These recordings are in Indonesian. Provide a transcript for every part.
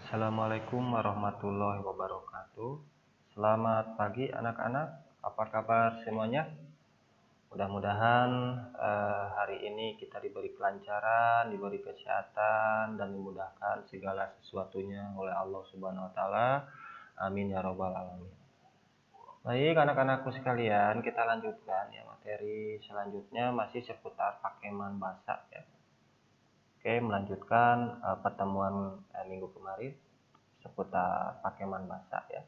Assalamualaikum warahmatullahi wabarakatuh. Selamat pagi anak-anak. Apa kabar semuanya? Mudah-mudahan hari ini kita diberi kelancaran, diberi kesehatan, dan dimudahkan segala sesuatunya oleh Allah Subhanahu wa taala. Amin ya robbal alamin. Baik anak-anakku sekalian, kita lanjutkan ya materi selanjutnya masih seputar Pakeman Basa ya. Oke, melanjutkan pertemuan minggu kemarin seputar Pakeman Basa ya.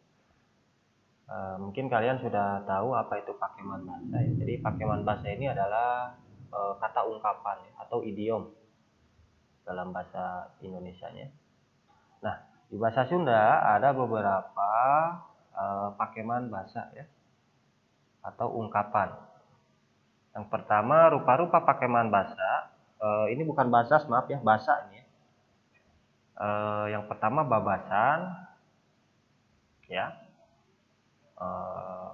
Mungkin kalian sudah tahu apa itu Pakeman Basa ya. Jadi Pakeman Basa ini adalah kata ungkapan ya, atau idiom dalam bahasa Indonesianya. Nah, di bahasa Sunda ada beberapa Pakeman Basa ya, atau ungkapan. Yang pertama, rupa-rupa Pakeman Basa. Ini bukan basas, maaf ya, basa ini ya. Yang pertama babasan ya.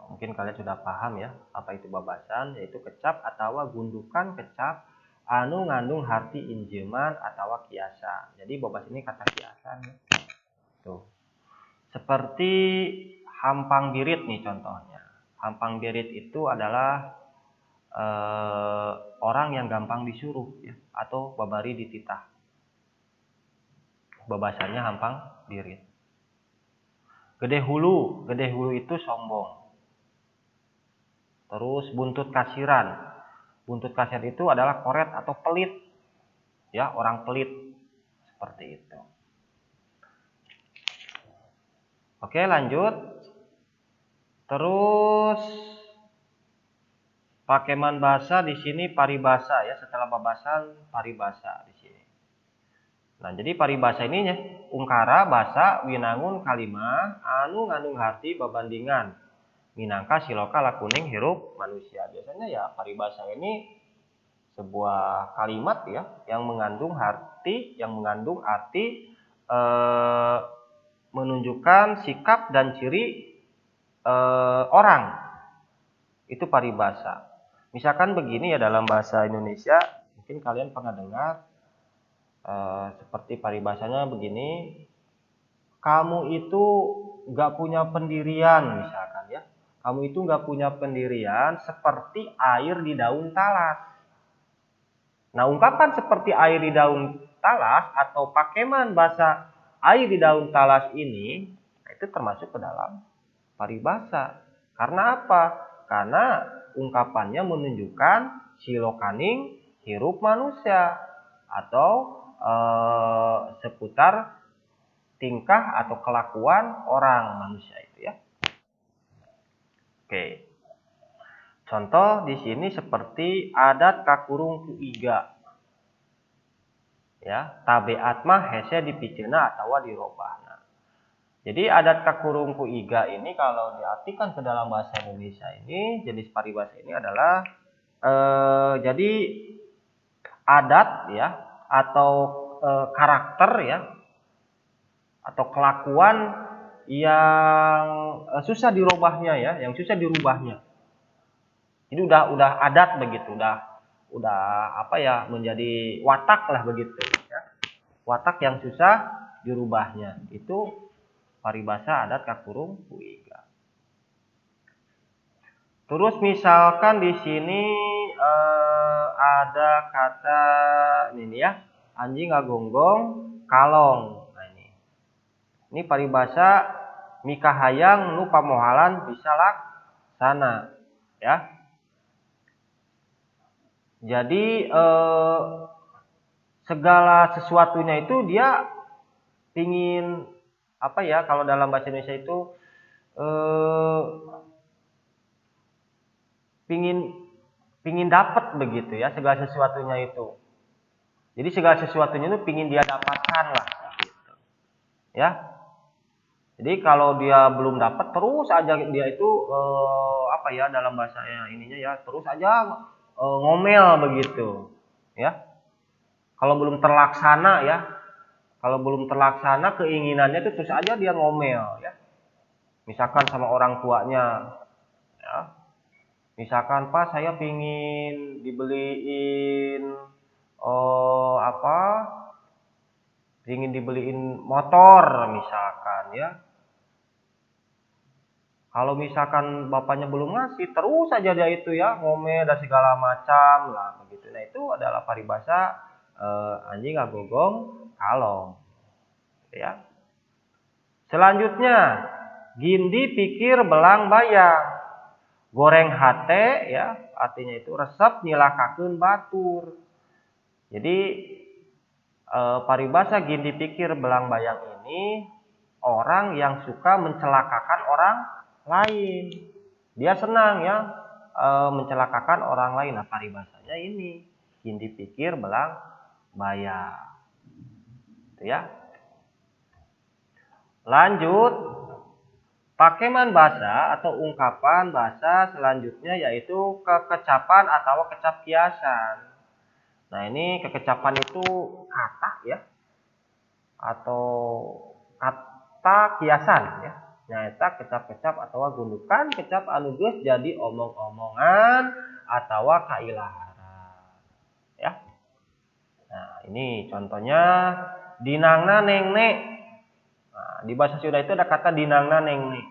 Mungkin kalian sudah paham ya apa itu babasan, yaitu kecap atau gundukan kecap anu ngandung harti injeman atau kiasan. Jadi babas ini kata kiasan ya. Tuh. Seperti hampang birit nih contohnya. Hampang birit itu adalah orang yang gampang disuruh ya, atau babari dititah. Babasannya hampang birit. Gede hulu itu sombong. Terus buntut kasiran. Buntut kasiran itu adalah koret atau pelit. Ya, orang pelit. Seperti itu. Oke, lanjut. Terus Pakeman Basa di sini paribasa ya, setelah babasan paribasa di sini. Nah, jadi paribasa ini ya, ungkara, basa, winangun, kalimah, anu ngandung harti babandingan. Minangka siloka lakuning hirup manusia. Biasanya ya paribasa ini sebuah kalimat ya yang mengandung arti, menunjukkan sikap dan ciri orang. Itu paribasa. Misalkan begini ya dalam bahasa Indonesia, mungkin kalian pernah dengar seperti paribasanya begini, kamu itu gak punya pendirian misalkan ya. Kamu itu gak punya pendirian seperti air di daun talas. Nah, ungkapan seperti air di daun talas atau Pakeman Basa air di daun talas ini, itu termasuk ke dalam paribasa. Karena apa? Karena ungkapannya menunjukkan silokaning hirup manusia atau seputar tingkah atau kelakuan orang manusia itu ya. Oke. Contoh di sini seperti adat kakurung ku iga. Ya, tabeat mah hese dipicena atau dirobahna. Jadi adat kakurung ku iga ini kalau diartikan ke dalam bahasa Indonesia ini, jenis paribasa ini adalah jadi adat ya atau karakter ya atau kelakuan yang susah dirubahnya ya, yang susah dirubahnya. Jadi udah adat begitu, udah apa ya, menjadi watak lah begitu ya. Watak yang susah dirubahnya. Itu paribasa adat kakurung ku iga. Terus misalkan di sini ada kata ini ya, anjing ngagonggong kalong. Nah ini paribasa mikahayang nu pamohalan bisa laksana ya. Jadi segala sesuatunya itu dia pingin apa ya, kalau dalam bahasa Indonesia itu pingin dapat begitu ya, segala sesuatunya itu. Jadi segala sesuatunya itu pingin dia dapatkan lah gitu. Ya. Jadi kalau dia belum dapat terus aja dia itu apa ya, dalam bahasanya ininya ya, terus aja ngomel begitu ya. Kalau belum terlaksana ya, kalau belum terlaksana keinginannya itu terus aja dia ngomel ya. Misalkan sama orang tuanya ya, misalkan Pak saya pingin dibeliin ingin dibeliin motor misalkan ya. Kalau misalkan bapaknya belum ngasih, terus aja dia itu ya ngomel dan segala macam lah begitu. Nah itu adalah paribasa anjing agonggong kalong, ya. Selanjutnya, gindi pikir belang bayang, goreng hate ya, artinya itu resep nyilakakeun batur. Jadi paribasa gindi pikir belang bayang ini orang yang suka mencelakakan orang lain. Dia senang ya mencelakakan orang lain. Nah, paribasanya ini gindi pikir belang bayang. Itu ya. Lanjut, pakeman bahasa atau ungkapan bahasa selanjutnya yaitu kekecapan atau kecap kiasan. Nah, ini kekecapan itu kata ya atau kata kiasan ya. Nyaeta kecap-kecap atau gundukan kecap anu geus jadi omong-omongan atau kailahara ya. Nah, ini contohnya dinangna nengnek. Nah, di bahasa Sunda itu ada kata dinangna nengnek.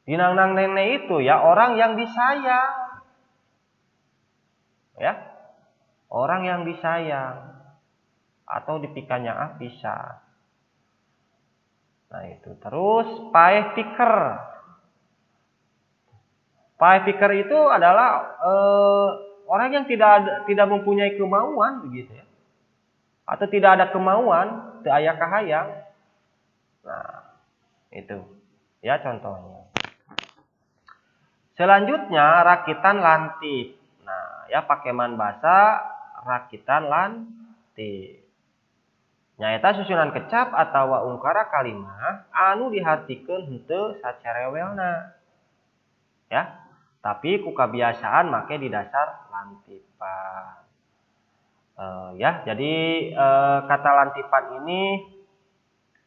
Dinangna nengnek itu ya orang yang disayang. Ya. Orang yang disayang atau dipikanya pisan. Nah, itu. Terus paeh piker. Paeh piker itu adalah orang yang tidak mempunyai kemauan begitu ya. Atau tidak ada kemauan, teu aya kahayang. Nah, itu. Ya contohnya. Selanjutnya rakitan lantip. Nah, ya pakeman bahasa rakitan lantip. Nyaeta susunan kecap atau ungkara kalimah anu dihartikeun henteu sacerewelna. Ya. Tapi ku kabiasaan make di dasar lantipan. Ya, jadi kata lantipan ini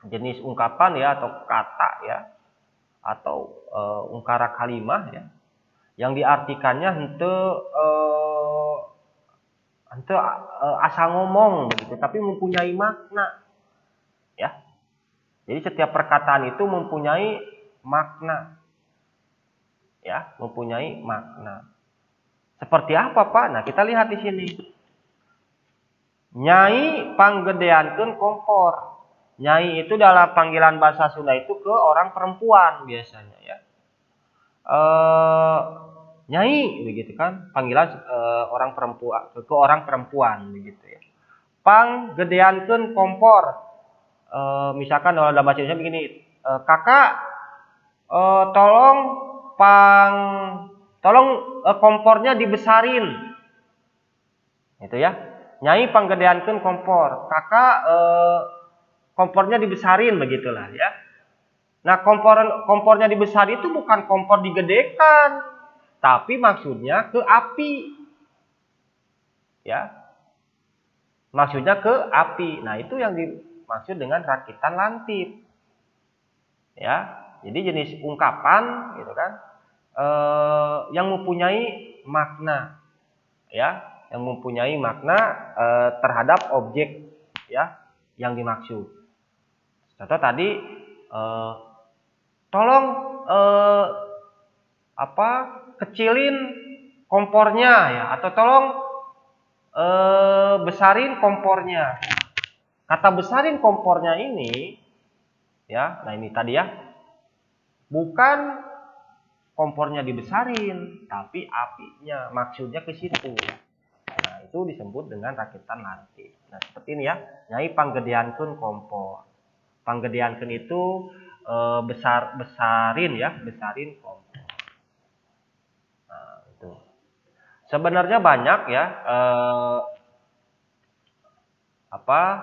jenis ungkapan ya atau kata ya atau ungkara kalimah ya yang diartikannya henteu asal ngomong begitu, tapi mempunyai makna. Ya. Jadi setiap perkataan itu mempunyai makna. Ya, mempunyai makna. Seperti apa, Pak? Nah, kita lihat di sini. Nyai panggedeankeun kompor. Nyai itu dalam panggilan bahasa Sunda itu ke orang perempuan biasanya ya. Nyai begitu kan, panggilan orang perempuan ke orang perempuan begitu ya. Panggedeankeun kompor. Misalkan dalam bahasa Indonesia begini, kakak tolong kompornya dibesarin. Itu ya. Nyai panggedeankeun kompor. Kakak kompornya dibesarin begitulah ya. Nah, kompornya dibesar itu bukan kompor digedekan, tapi maksudnya ke api. Ya. Maksudnya ke api. Nah, itu yang dimaksud dengan rakitan lantip. Ya. Jadi jenis ungkapan gitu kan. Yang mempunyai makna. Ya, yang mempunyai makna terhadap objek ya yang dimaksud. Contoh tadi tolong kecilin kompornya ya atau tolong besarin kompornya. Kata besarin kompornya ini ya, nah ini tadi ya. Bukan kompornya dibesarin, tapi apinya maksudnya ke situ. Nah, itu disebut dengan rakitan lantip. Nah, seperti ini ya. Nyai panggedeankeun kompor. Panggedeankeun itu besarin kompor. Nah, itu. Sebenarnya banyak ya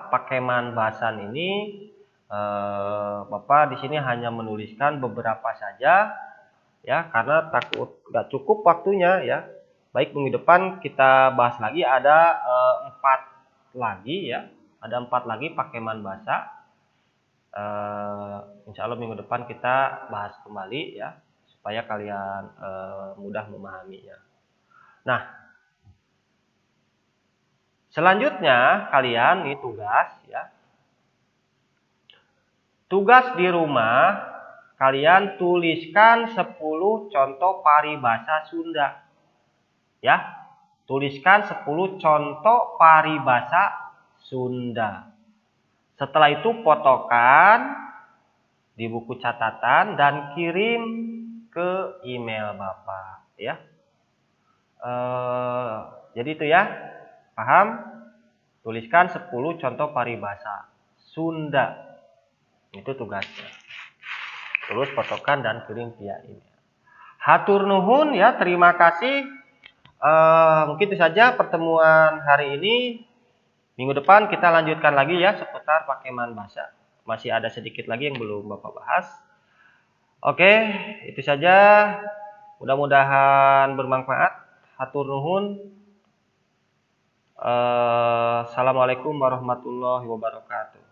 pakeman bahasan ini. Bapak di sini hanya menuliskan beberapa saja ya karena takut nggak cukup waktunya ya. Baik, minggu depan kita bahas lagi ada 4 lagi ya. Ada 4 lagi pakeman bahasa. Insya Allah minggu depan kita bahas kembali ya supaya kalian mudah memahaminya. Nah, selanjutnya kalian ini tugas ya. tugas di rumah, kalian tuliskan 10 contoh paribasa Sunda. Ya, tuliskan 10 contoh paribasa Sunda. Setelah itu fotokan di buku catatan dan kirim ke email Bapak, ya. Jadi itu ya, paham? Tuliskan 10 contoh paribasa Sunda. Itu tugasnya. Terus fotokan dan kirim via email. Hatur nuhun ya, terima kasih. Mungkin itu saja pertemuan hari ini. Minggu depan kita lanjutkan lagi ya seputar pakeman bahasa. Masih ada sedikit lagi yang belum Bapak bahas. Oke, itu saja. Mudah-mudahan bermanfaat. Hatur nuhun. Assalamualaikum warahmatullahi wabarakatuh.